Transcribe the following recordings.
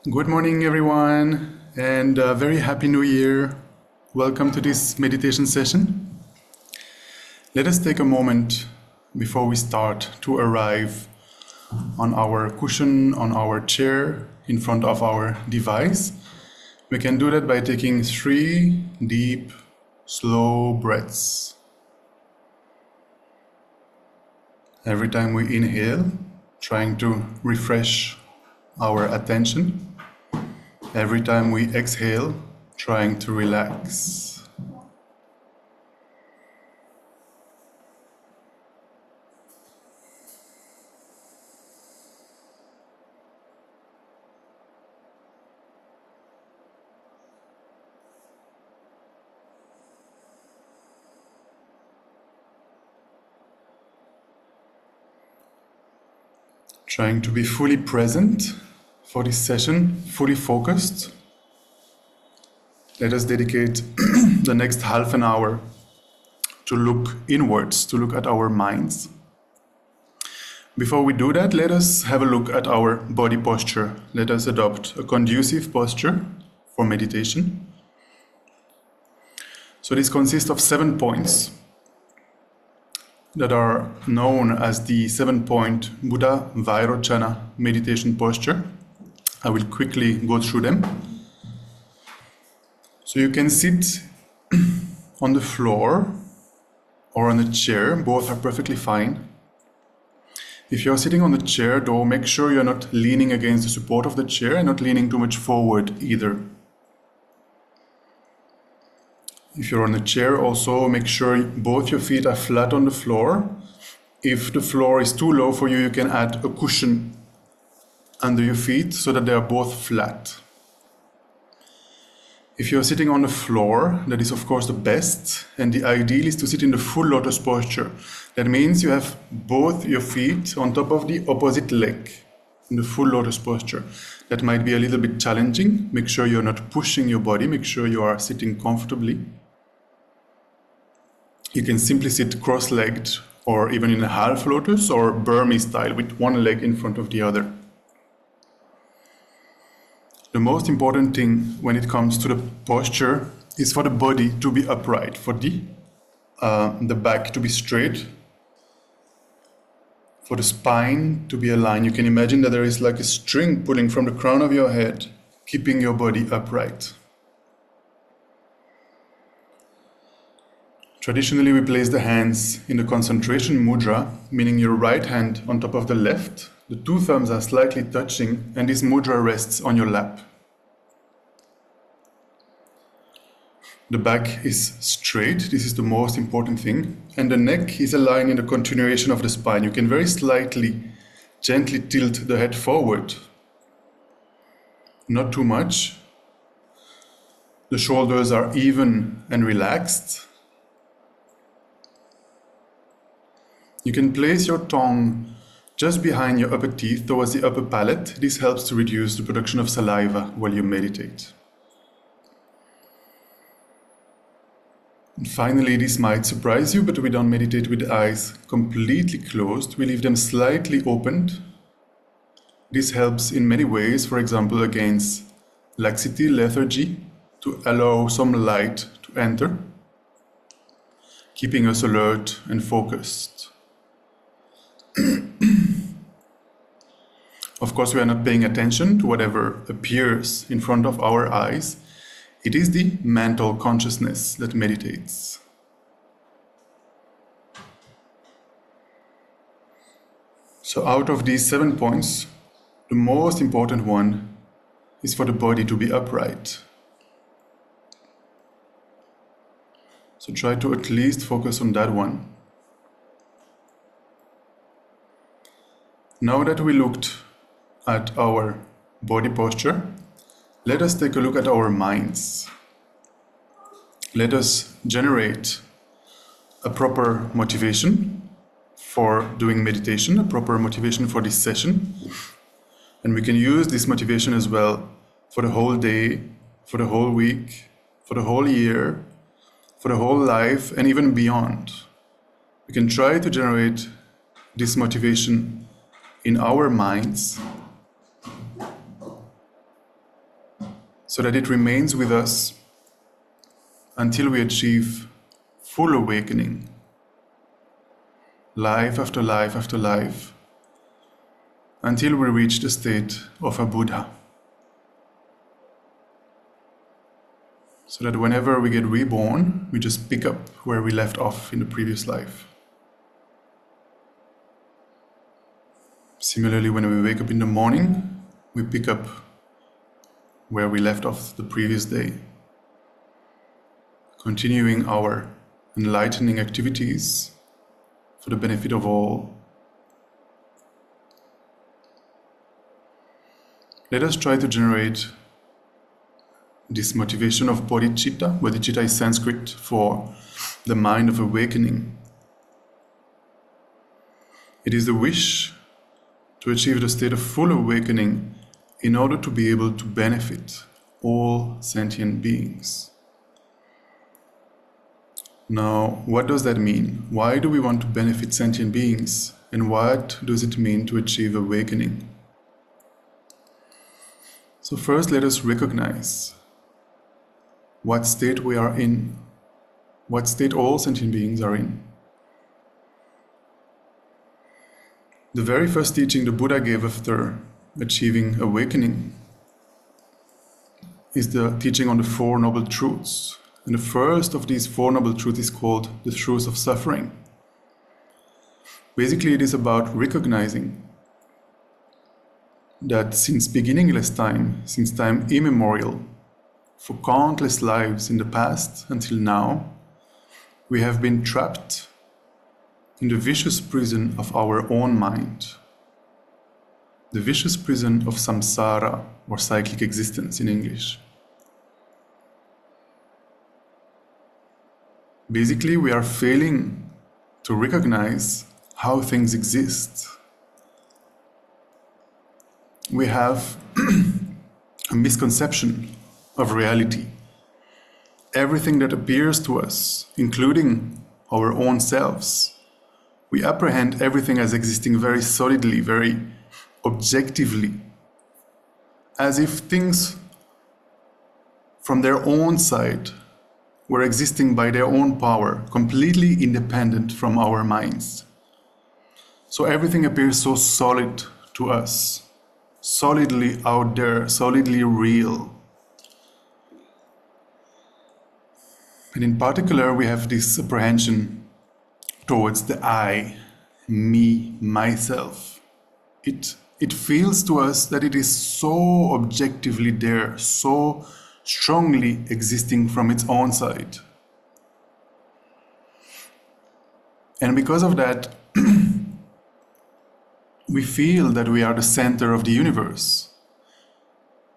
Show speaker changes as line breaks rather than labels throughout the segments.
Good morning, everyone, and a very happy new year. Welcome to this meditation session. Let us take a moment before we start to arrive on our cushion, on our chair, in front of our device. We can do that by taking 3 deep, slow breaths. Every time we inhale, trying to refresh our attention. Every time we exhale, trying to relax. Trying to be fully present for this session, fully focused. Let us dedicate the next half an hour to look inwards, to look at our minds. Before we do that, let us have a look at our body posture. Let us adopt a conducive posture for meditation. So this consists of 7 points that are known as the 7-point Buddha Vairochana meditation posture. I will quickly go through them. So you can sit on the floor or on a chair, both are perfectly fine. If you're sitting on the chair, though, make sure you're not leaning against the support of the chair and not leaning too much forward either. If you're on a chair, also make sure both your feet are flat on the floor. If the floor is too low for you, you can add a cushion under your feet so that they are both flat. If you're sitting on the floor, that is of course the best, and the ideal is to sit in the full lotus posture. That means you have both your feet on top of the opposite leg in the full lotus posture. That might be a little bit challenging. Make sure you're not pushing your body, make sure you are sitting comfortably. You can simply sit cross-legged or even in a half lotus or Burmese style with one leg in front of the other. The most important thing when it comes to the posture is for the body to be upright, for the back to be straight, for the spine to be aligned. You can imagine that there is like a string pulling from the crown of your head, keeping your body upright. Traditionally, we place the hands in the concentration mudra, meaning your right hand on top of the left. The 2 thumbs are slightly touching, and this mudra rests on your lap. The back is straight, this is the most important thing, and the neck is aligned in the continuation of the spine. You can very slightly, gently tilt the head forward. Not too much. The shoulders are even and relaxed. You can place your tongue just behind your upper teeth towards the upper palate. This helps to reduce the production of saliva while you meditate. And finally, this might surprise you, but we don't meditate with the eyes completely closed. We leave them slightly opened. This helps in many ways, for example, against laxity, lethargy, to allow some light to enter, keeping us alert and focused. Of course, we are not paying attention to whatever appears in front of our eyes. It is the mental consciousness that meditates. So out of these 7 points, the most important one is for the body to be upright. So try to at least focus on that one. Now that we looked at our body posture, let us take a look at our minds. Let us generate a proper motivation for doing meditation, a proper motivation for this session. And we can use this motivation as well for the whole day, for the whole week, for the whole year, for the whole life, and even beyond. We can try to generate this motivation in our minds so that it remains with us until we achieve full awakening, life after life after life, until we reach the state of a Buddha. So that whenever we get reborn, we just pick up where we left off in the previous life. Similarly, when we wake up in the morning, we pick up where we left off the previous day, continuing our enlightening activities for the benefit of all. Let us try to generate this motivation of bodhicitta. Bodhicitta is Sanskrit for the mind of awakening. It is the wish to achieve the state of full awakening in order to be able to benefit all sentient beings. Now, what does that mean? Why do we want to benefit sentient beings? And what does it mean to achieve awakening? So first, let us recognize what state we are in, what state all sentient beings are in. The very first teaching the Buddha gave after achieving awakening is the teaching on the Four Noble Truths. And the first of these Four Noble Truths is called the Truth of Suffering. Basically, it is about recognizing that since beginningless time, since time immemorial, for countless lives in the past until now, we have been trapped in the vicious prison of our own mind. The vicious prison of samsara, or cyclic existence in English. Basically, we are failing to recognize how things exist. We have a misconception of reality. Everything that appears to us, including our own selves, we apprehend everything as existing very solidly, very objectively, as if things from their own side were existing by their own power, completely independent from our minds. So everything appears so solid to us, solidly out there, solidly real. And in particular, we have this apprehension towards the I, me, myself. It feels to us that it is so objectively there, so strongly existing from its own side. And because of that, we feel that we are the center of the universe.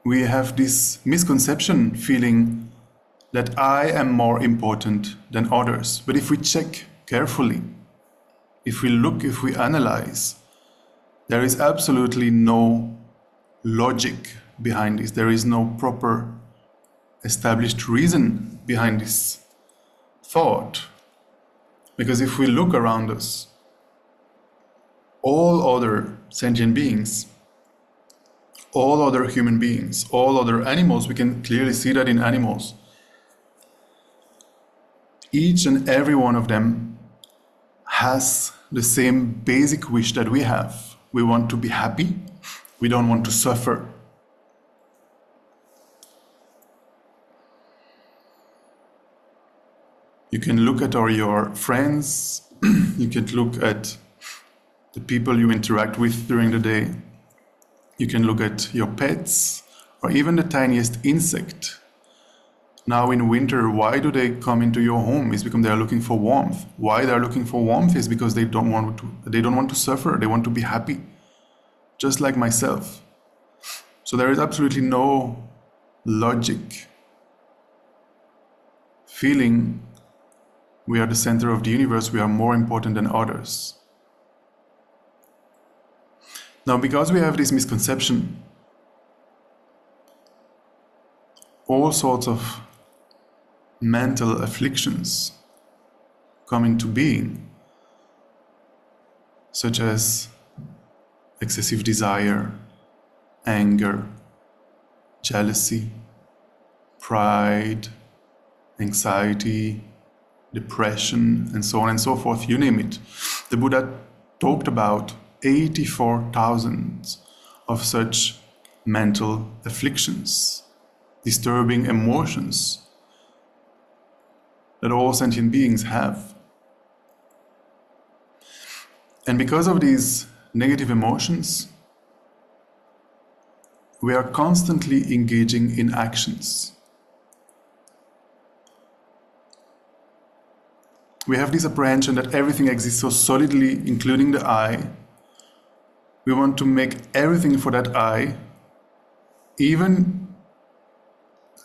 We have this misconception feeling that I am more important than others. But if we check carefully, if we look, if we analyze, there is absolutely no logic behind this. There is no proper established reason behind this thought. Because if we look around us, all other sentient beings, all other human beings, all other animals, we can clearly see that in animals, each and every one of them has the same basic wish that we have. We want to be happy. We don't want to suffer. You can look at your friends, you can look at the people you interact with during the day. You can look at your pets, or even the tiniest insect. Now in winter, why do they come into your home? It's because they are looking for warmth. Why they are looking for warmth is because they don't want to suffer. They want to be happy, just like myself. So there is absolutely no logic. Feeling we are the center of the universe, we are more important than others. Now, because we have this misconception, all sorts of mental afflictions come into being, such as excessive desire, anger, jealousy, pride, anxiety, depression, and so on and so forth, you name it. The Buddha talked about 84,000 of such mental afflictions, disturbing emotions that all sentient beings have. And because of these negative emotions, we are constantly engaging in actions. We have this apprehension that everything exists so solidly, including the I. We want to make everything for that I, even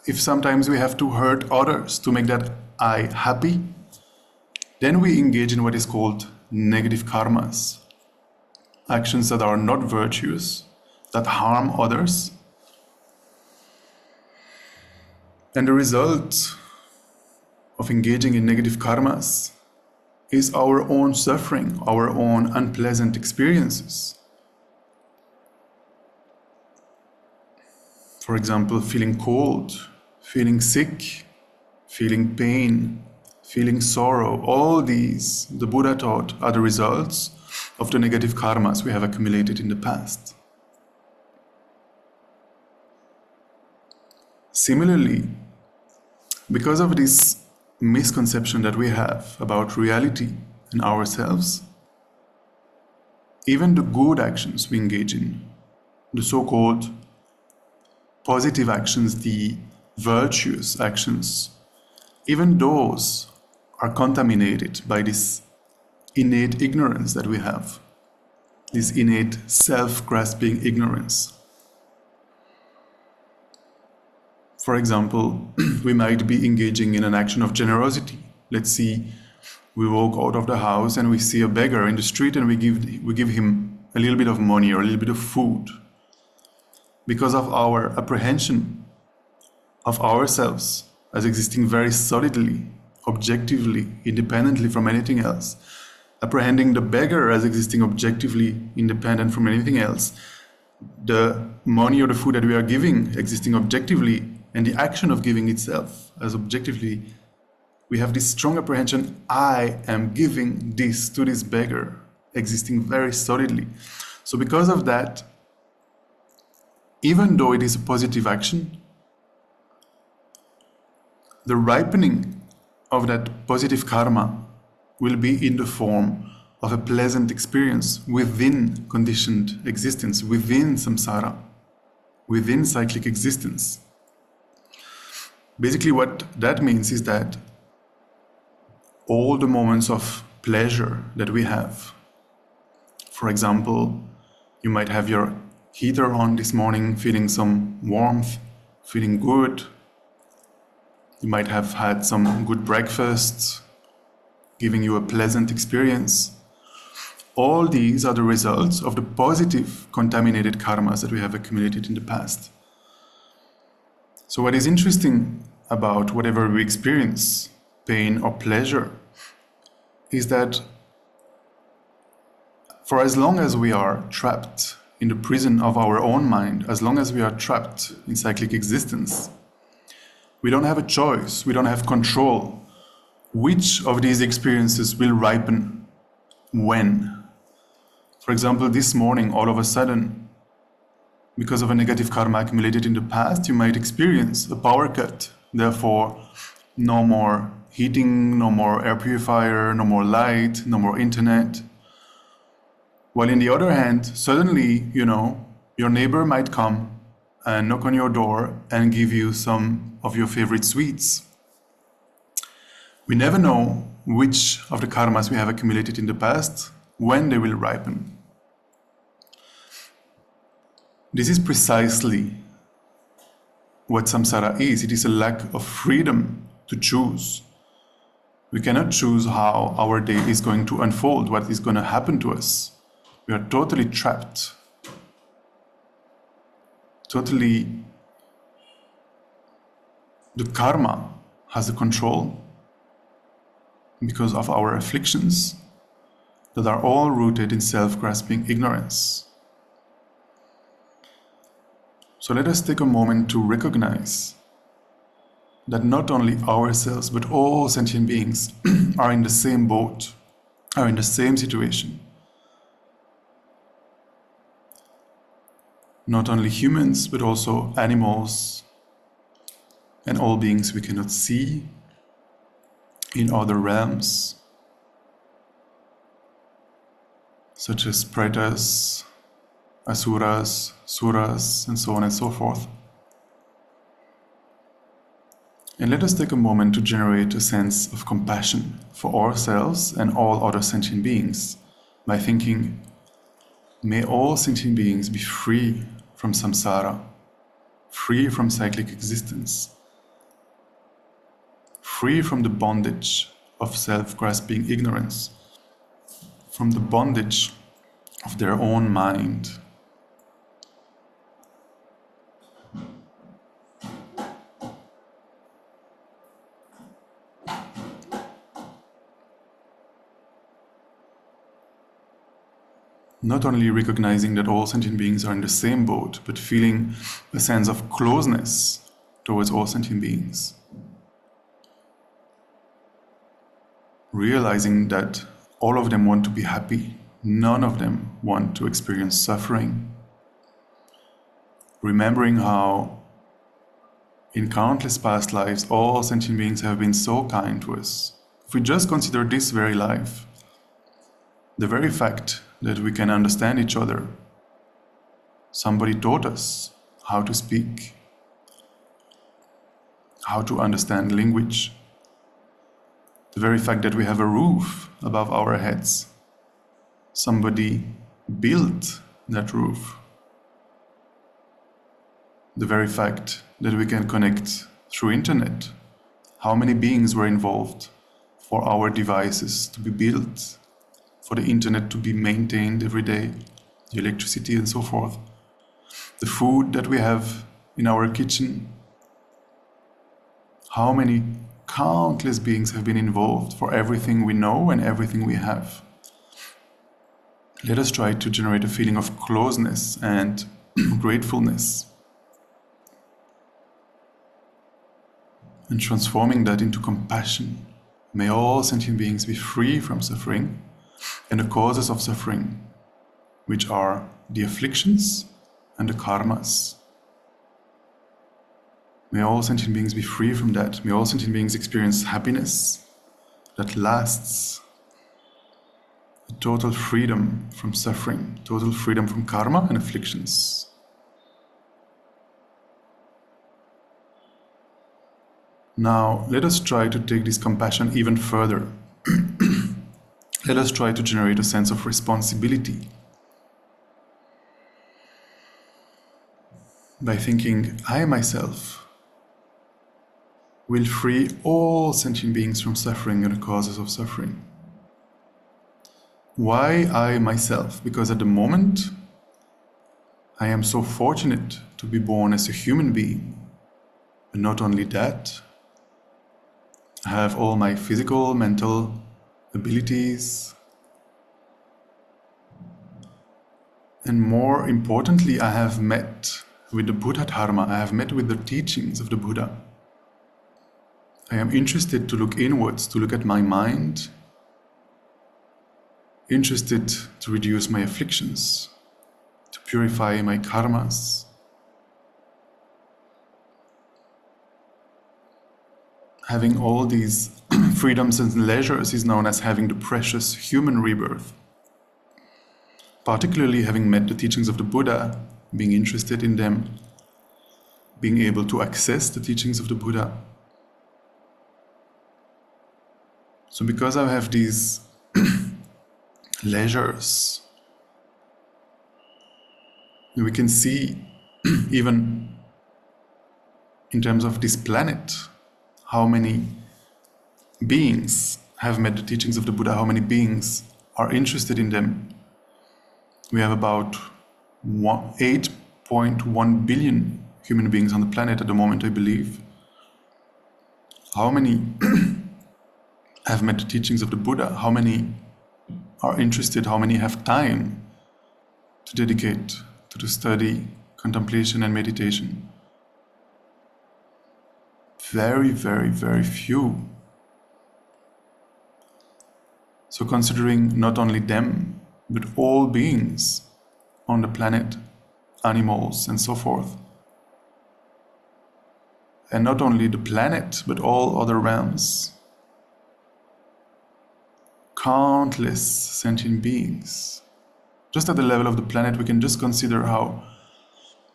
if sometimes we have to hurt others to make that I happy. Then we engage in what is called negative karmas, actions that are not virtuous, that harm others. And the result of engaging in negative karmas is our own suffering, our own unpleasant experiences. For example, feeling cold, feeling sick, feeling pain, feeling sorrow. All these, the Buddha taught, are the results of the negative karmas we have accumulated in the past. Similarly, because of this misconception that we have about reality and ourselves, even the good actions we engage in, the so-called positive actions, the virtuous actions, even those are contaminated by this innate ignorance that we have, this innate self-grasping ignorance. For example, we might be engaging in an action of generosity. Let's see, we walk out of the house and we see a beggar in the street and we give him a little bit of money or a little bit of food. Because of our apprehension of ourselves as existing very solidly, objectively, independently from anything else, apprehending the beggar as existing objectively independent from anything else, the money or the food that we are giving existing objectively, and the action of giving itself as objectively, we have this strong apprehension, I am giving this to this beggar, existing very solidly. So because of that, even though it is a positive action, the ripening of that positive karma will be in the form of a pleasant experience within conditioned existence, within samsara, within cyclic existence. Basically, what that means is that all the moments of pleasure that we have, for example, you might have your heater on this morning, feeling some warmth, feeling good. You might have had some good breakfast, giving you a pleasant experience. All these are the results of the positive contaminated karmas that we have accumulated in the past. So what is interesting about whatever we experience, pain or pleasure, is that for as long as we are trapped in the prison of our own mind, as long as we are trapped in cyclic existence, we don't have a choice, we don't have control. Which of these experiences will ripen when? For example, this morning, all of a sudden, because of a negative karma accumulated in the past, you might experience a power cut. Therefore, no more heating, no more air purifier, no more light, no more internet. While in the other hand, suddenly, your neighbor might come and knock on your door and give you some of your favorite sweets. We never know which of the karmas we have accumulated in the past, when they will ripen. This is precisely what samsara is. It is a lack of freedom to choose. We cannot choose how our day is going to unfold, what is going to happen to us. We are totally trapped. Totally, the karma has the control because of our afflictions that are all rooted in self-grasping ignorance. So let us take a moment to recognize that not only ourselves but all sentient beings are in the same boat, are in the same situation. Not only humans but also animals and all beings we cannot see in other realms, such as pretas, asuras, suras, and so on and so forth. And let us take a moment to generate a sense of compassion for ourselves and all other sentient beings by thinking, may all sentient beings be free from samsara, free from cyclic existence, free from the bondage of self-grasping ignorance, from the bondage of their own mind. Not only recognizing that all sentient beings are in the same boat, but feeling a sense of closeness towards all sentient beings. Realizing that all of them want to be happy, none of them want to experience suffering. Remembering how in countless past lives all sentient beings have been so kind to us. If we just consider this very life, the very fact that we can understand each other, somebody taught us how to speak, how to understand language, the very fact that we have a roof above our heads, somebody built that roof, the very fact that we can connect through internet, how many beings were involved for our devices to be built, for the internet to be maintained every day, the electricity and so forth, the food that we have in our kitchen, how many countless beings have been involved for everything we know and everything we have. Let us try to generate a feeling of closeness and gratefulness, and transforming that into compassion. May all sentient beings be free from suffering and the causes of suffering, which are the afflictions and the karmas. May all sentient beings be free from that. May all sentient beings experience happiness that lasts, a total freedom from suffering, total freedom from karma and afflictions. Now, let us try to take this compassion even further. Let us try to generate a sense of responsibility by thinking, I myself will free all sentient beings from suffering and the causes of suffering. Why I myself? Because at the moment, I am so fortunate to be born as a human being. And not only that, I have all my physical, mental abilities, and more importantly, I have met with the Buddha Dharma, I have met with the teachings of the Buddha. I am interested to look inwards, to look at my mind, interested to reduce my afflictions, to purify my karmas. Having all these freedoms and leisures is known as having the precious human rebirth. Particularly having met the teachings of the Buddha, being interested in them, being able to access the teachings of the Buddha. So because I have these leisures, we can see even in terms of this planet, how many beings have met the teachings of the Buddha, how many beings are interested in them. We have about 8.1 billion human beings on the planet at the moment, I believe. How many have met the teachings of the Buddha? How many are interested? How many have time to dedicate to the study, contemplation, and meditation? Very, very, very few. So considering not only them, but all beings on the planet, animals and so forth, and not only the planet, but all other realms, countless sentient beings. Just at the level of the planet, we can just consider how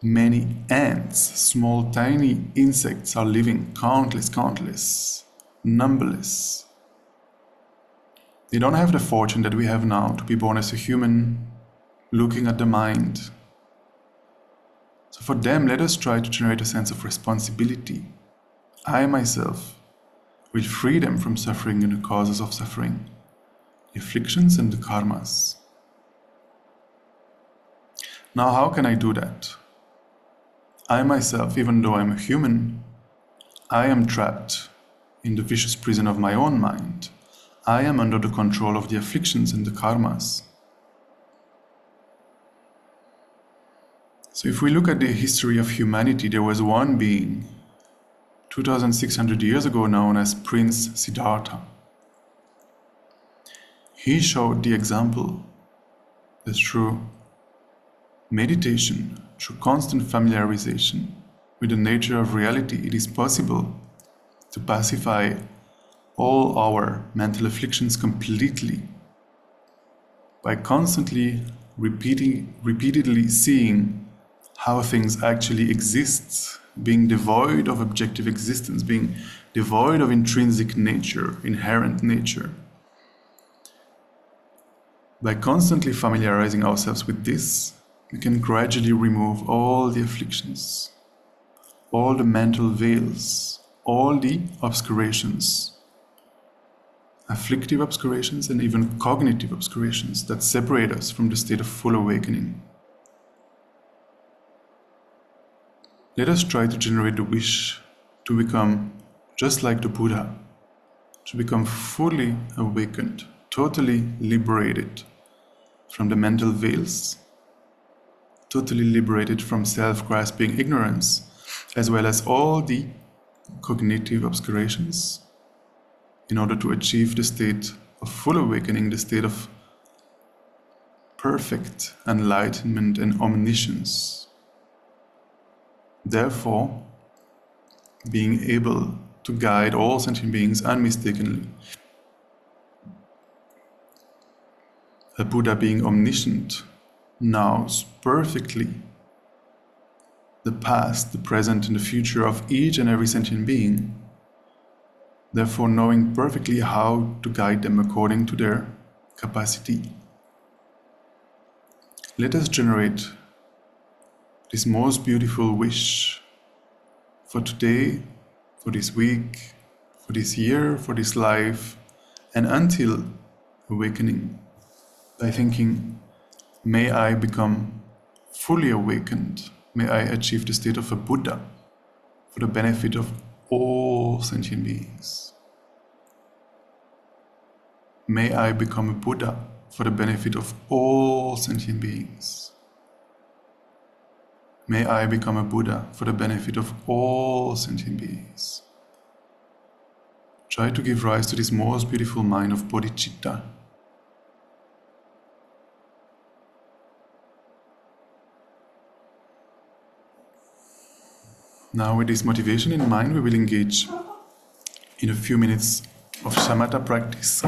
many ants, small tiny insects are living, countless, numberless. They don't have the fortune that we have now to be born as a human, looking at the mind. So for them, let us try to generate a sense of responsibility. I myself will free them from suffering and the causes of suffering, the afflictions and the karmas. Now, how can I do that? I myself, even though I'm a human, I am trapped in the vicious prison of my own mind. I am under the control of the afflictions and the karmas. So if we look at the history of humanity, there was one being 2600 years ago known as Prince Siddhartha. He showed the example that through meditation, through constant familiarization with the nature of reality, it is possible to pacify all our mental afflictions completely by constantly repeatedly seeing how things actually exist, being devoid of objective existence, being devoid of intrinsic nature, inherent nature. By constantly familiarizing ourselves with this, we can gradually remove all the afflictions, all the mental veils, all the obscurations, afflictive obscurations and even cognitive obscurations that separate us from the state of full awakening. Let us try to generate the wish to become just like the Buddha, to become fully awakened, totally liberated from the mental veils, totally liberated from self-grasping ignorance, as well as all the cognitive obscurations, in order to achieve the state of full awakening, the state of perfect enlightenment and omniscience. Therefore, being able to guide all sentient beings unmistakenly. A Buddha being omniscient knows perfectly the past, the present, and the future of each and every sentient being, therefore knowing perfectly how to guide them according to their capacity. Let us generate this most beautiful wish for today, for this week, for this year, for this life, and until awakening, by thinking, may I become fully awakened, may I achieve the state of a Buddha for the benefit of all sentient beings. May I become a Buddha for the benefit of all sentient beings. May I become a Buddha for the benefit of all sentient beings. Try to give rise to this most beautiful mind of bodhicitta. Now, with this motivation in mind, we will engage in a few minutes of Shamatha practice,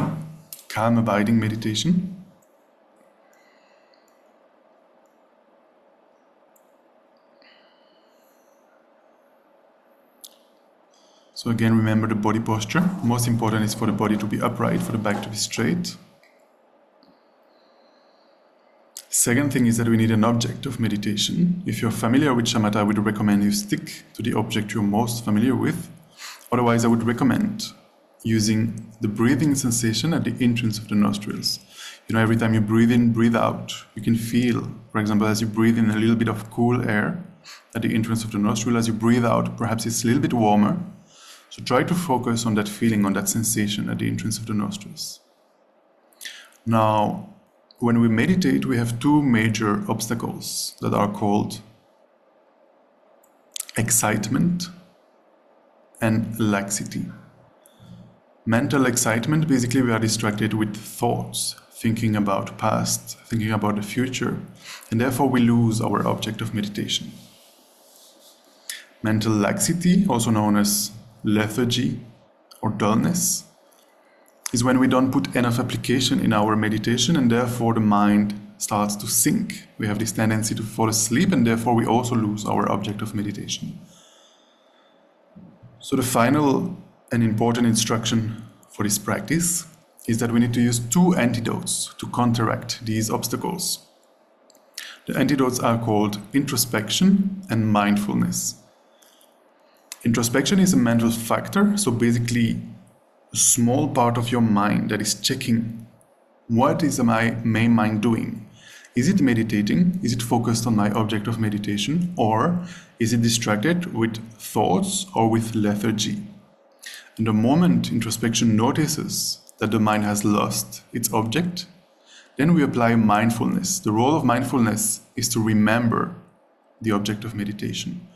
calm abiding meditation. So again, remember the body posture. Most important is for the body to be upright, for the back to be straight. Second thing is that we need an object of meditation. If you're familiar with Shamatha, I would recommend you stick to the object you're most familiar with. Otherwise, I would recommend using the breathing sensation at the entrance of the nostrils. You know, every time you breathe in, breathe out, you can feel, for example, as you breathe in a little bit of cool air at the entrance of the nostril, as you breathe out, perhaps it's a little bit warmer. So try to focus on that feeling, on that sensation at the entrance of the nostrils. Now, when we meditate, we have two major obstacles that are called excitement and laxity. Mental excitement, basically we are distracted with thoughts, thinking about past, thinking about the future, and therefore we lose our object of meditation. Mental laxity, also known as lethargy or dullness, is when we don't put enough application in our meditation and therefore the mind starts to sink. We have this tendency to fall asleep and therefore we also lose our object of meditation. So the final and important instruction for this practice is that we need to use two antidotes to counteract these obstacles. The antidotes are called introspection and mindfulness. Introspection is a mental factor, so basically a small part of your mind that is checking what is my main mind doing. Is it meditating? Is it focused on my object of meditation? Or is it distracted with thoughts or with lethargy? And the moment introspection notices that the mind has lost its object, then we apply mindfulness. The role of mindfulness is to remember the object of meditation.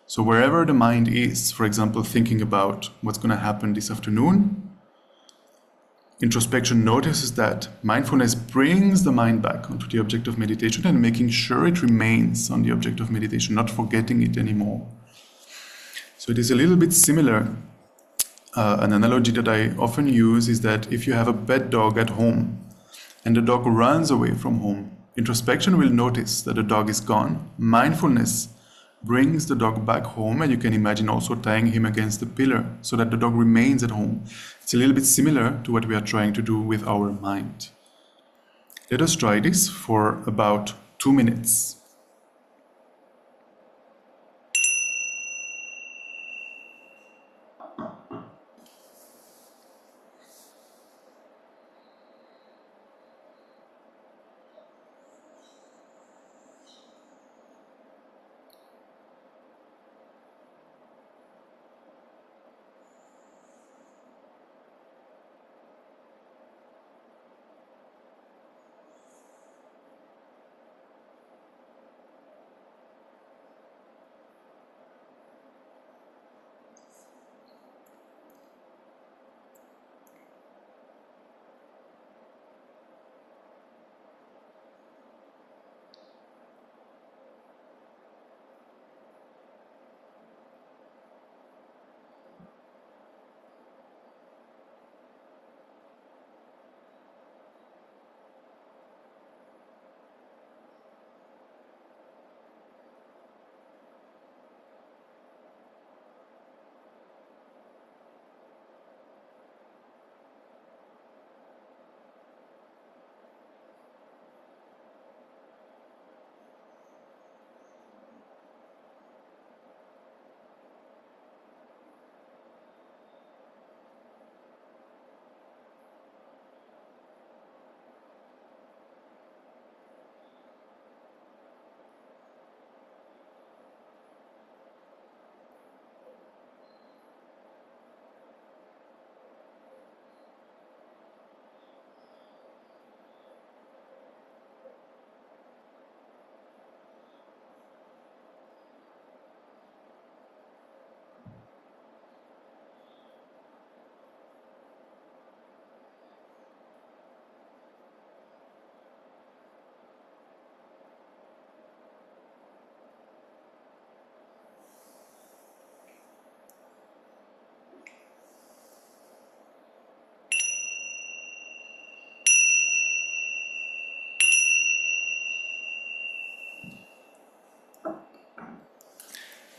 So wherever the mind is, for example, thinking about what's going to happen this afternoon, introspection notices that mindfulness brings the mind back onto the object of meditation and making sure it remains on the object of meditation, not forgetting it anymore. So it is a little bit similar. An analogy that I often use is that if you have a pet dog at home and the dog runs away from home, introspection will notice that the dog is gone. Mindfulness brings the dog back home, and you can imagine also tying him against the pillar so that the dog remains at home. It's a little bit similar to what we are trying to do with our mind. Let us try this for about 2 minutes.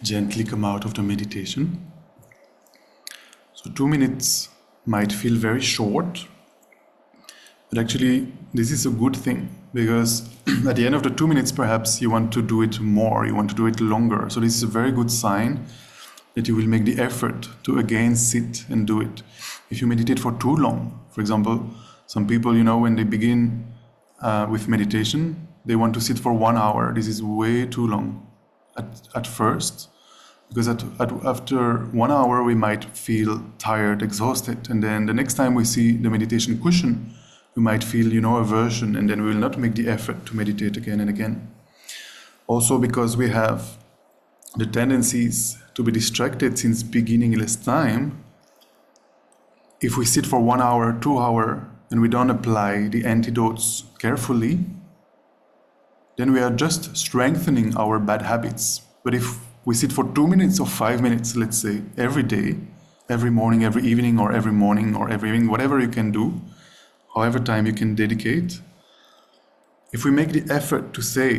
Gently come out of the meditation. So 2 minutes might feel very short, but actually this is a good thing, because at the end of the 2 minutes perhaps you want to do it more, you want to do it longer. So this is a very good sign that you will make the effort to again sit and do it. If you meditate for too long, for example, some people, when they begin with meditation, they want to sit for 1 hour. This is way too long at first, because after 1 hour we might feel tired, exhausted, and then the next time we see the meditation cushion, we might feel, aversion, and then we will not make the effort to meditate again and again. Also because we have the tendencies to be distracted since beginningless time, if we sit for 1 hour, 2 hours, and we don't apply the antidotes carefully, then we are just strengthening our bad habits. But if we sit for 2 minutes or 5 minutes, let's say, every day, every morning, every evening, or every morning, or every evening, whatever you can do, however time you can dedicate, if we make the effort to say,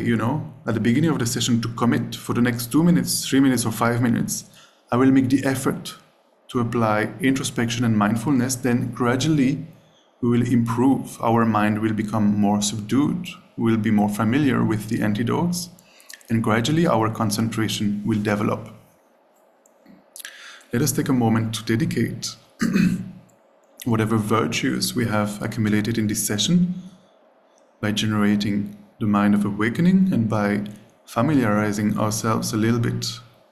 at the beginning of the session to commit for the next 2 minutes, 3 minutes, or 5 minutes, I will make the effort to apply introspection and mindfulness, then gradually we will improve. Our mind will become more subdued. We will be more familiar with the antidotes, and gradually our concentration will develop. Let us take a moment to dedicate whatever virtues we have accumulated in this session by generating the mind of awakening and by familiarizing ourselves a little bit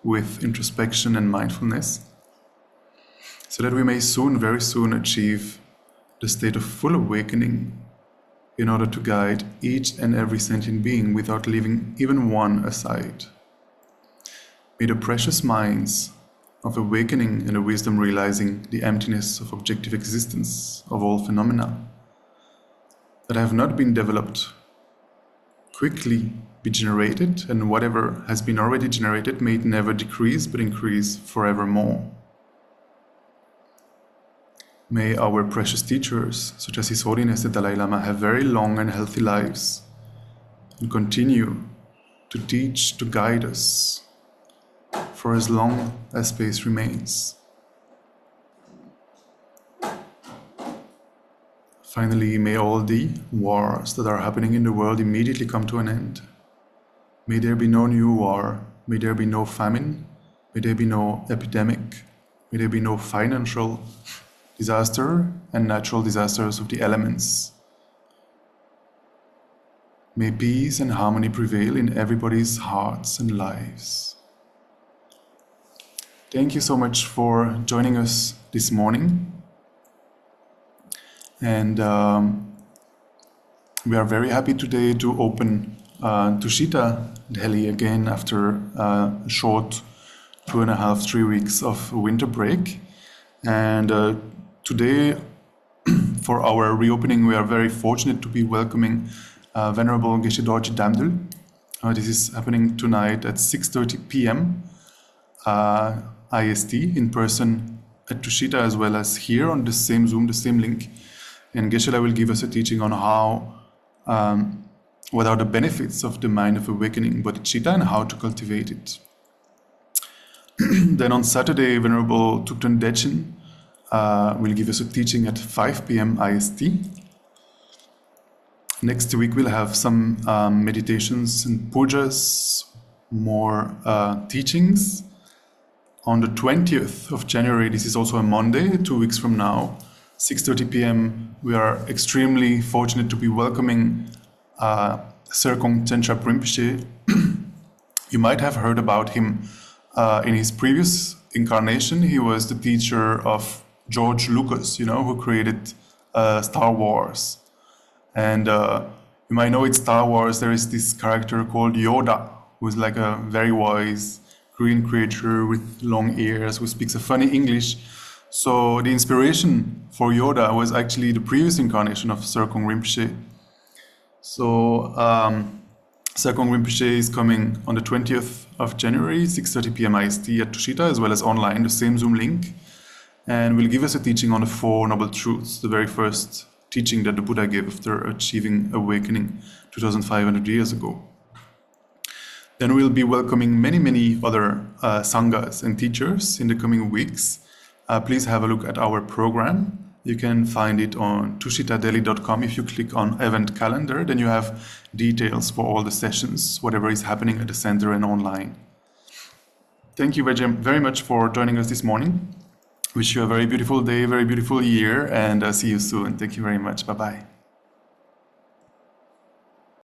with introspection and mindfulness, so that we may very soon achieve the state of full awakening in order to guide each and every sentient being without leaving even one aside. May the precious minds of awakening and the wisdom realizing the emptiness of objective existence of all phenomena that have not been developed quickly be generated, and whatever has been already generated may it never decrease but increase forevermore. May our precious teachers, such as His Holiness the Dalai Lama, have very long and healthy lives and continue to teach, to guide us for as long as space remains. Finally, may all the wars that are happening in the world immediately come to an end. May there be no new war, may there be no famine, may there be no epidemic, may there be no financial disaster and natural disasters of the elements. May peace and harmony prevail in everybody's hearts and lives. Thank you so much for joining us this morning. And we are very happy today to open Tushita Delhi again after a short 2.5, 3 weeks of winter break. And today, for our reopening, we are very fortunate to be welcoming Venerable Geshe Dorje Damdul. This is happening tonight at 6:30 p.m. IST in person at Tushita, as well as here on the same Zoom, the same link. And Geshe will give us a teaching on what are the benefits of the mind of awakening, bodhicitta, and how to cultivate it. Then on Saturday, Venerable Thupten Dechin will give us a teaching at 5 p.m. IST. Next week we'll have some meditations and pujas, more teachings. On the 20th of January, this is also a Monday, 2 weeks from now, 6:30 p.m., we are extremely fortunate to be welcoming Serkong Thenchap Rinpoche. You might have heard about him in his previous incarnation. He was the teacher of George Lucas, who created Star Wars. And you might know in Star Wars there is this character called Yoda, who is like a very wise green creature with long ears, who speaks a funny English. So the inspiration for Yoda was actually the previous incarnation of Serkong Rinpoche. So Serkong Rinpoche is coming on the 20th of January, 6:30 p.m. IST at Tushita, as well as online, the same Zoom link. And will give us a teaching on the Four Noble Truths, the very first teaching that the Buddha gave after achieving awakening 2,500 years ago. Then we'll be welcoming many other sanghas and teachers in the coming weeks. Please have a look at our program. You can find it on tushitadelhi.com. If you click on event calendar, then you have details for all the sessions, whatever is happening at the center and online. Thank you very much for joining us this morning. Wish you a very beautiful day, very beautiful year, and see you soon. Thank you very much. Bye-bye.